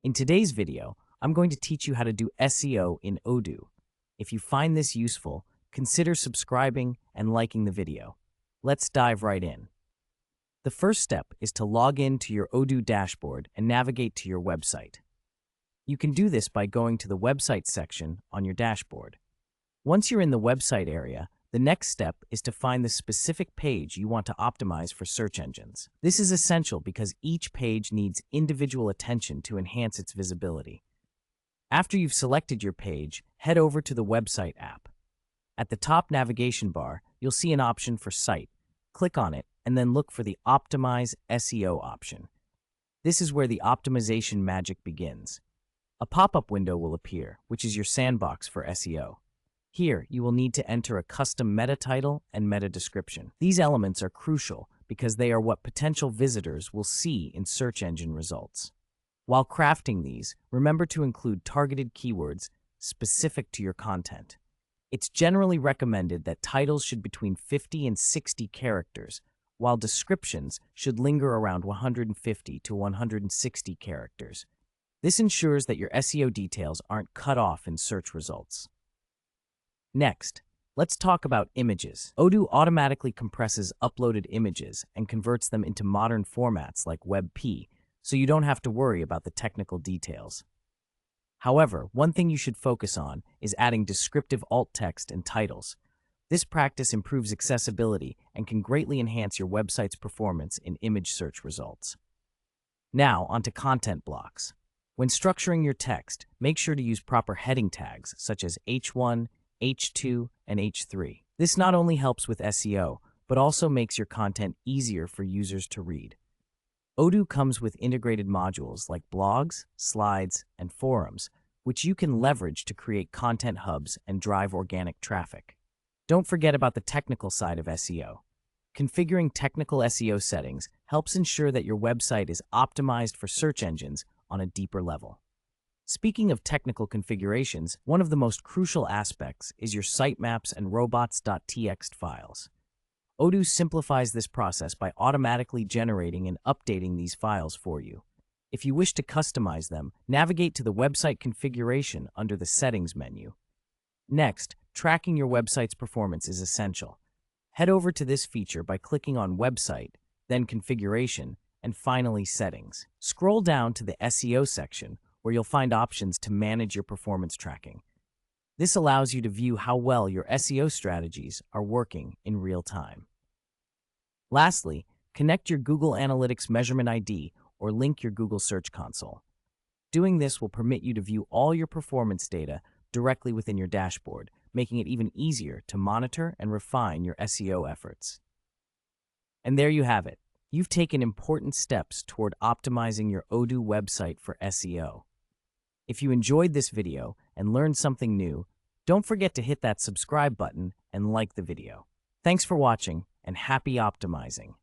In today's video, I'm going to teach you how to do SEO in Odoo. If you find this useful, consider subscribing and liking the video. Let's dive right in. The first step is to log in to your Odoo dashboard and navigate to your website. You can do this by going to the website section on your dashboard. Once you're in the website area, the next step is to find the specific page you want to optimize for search engines. This is essential because each page needs individual attention to enhance its visibility. After you've selected your page, head over to the website app. At the top navigation bar, you'll see an option for Site. Click on it and then look for the Optimize SEO option. This is where the optimization magic begins. A pop-up window will appear, which is your sandbox for SEO. Here, you will need to enter a custom meta title and meta description. These elements are crucial because they are what potential visitors will see in search engine results. While crafting these, remember to include targeted keywords specific to your content. It's generally recommended that titles should be between 50 and 60 characters, while descriptions should linger around 150 to 160 characters. This ensures that your SEO details aren't cut off in search results. Next, let's talk about images. Odoo automatically compresses uploaded images and converts them into modern formats like WebP, so you don't have to worry about the technical details. However, one thing you should focus on is adding descriptive alt text and titles. This practice improves accessibility and can greatly enhance your website's performance in image search results. Now, onto content blocks. When structuring your text, make sure to use proper heading tags such as H1, H2, and H3. This not only helps with SEO, but also makes your content easier for users to read. Odoo comes with integrated modules like blogs, slides, and forums, which you can leverage to create content hubs and drive organic traffic. Don't forget about the technical side of SEO. Configuring technical SEO settings helps ensure that your website is optimized for search engines on a deeper level. Speaking of technical configurations, one of the most crucial aspects is your sitemaps and robots.txt files. Odoo simplifies this process by automatically generating and updating these files for you. If you wish to customize them, navigate to the website configuration under the Settings menu. Next, tracking your website's performance is essential. Head over to this feature by clicking on Website, then Configuration, and finally Settings. Scroll down to the SEO section, where you'll find options to manage your performance tracking. This allows you to view how well your SEO strategies are working in real time. Lastly, connect your Google Analytics measurement ID or link your Google Search Console. Doing this will permit you to view all your performance data directly within your dashboard, making it even easier to monitor and refine your SEO efforts. And there you have it. You've taken important steps toward optimizing your Odoo website for SEO. If you enjoyed this video and learned something new, don't forget to hit that subscribe button and like the video. Thanks for watching and happy optimizing.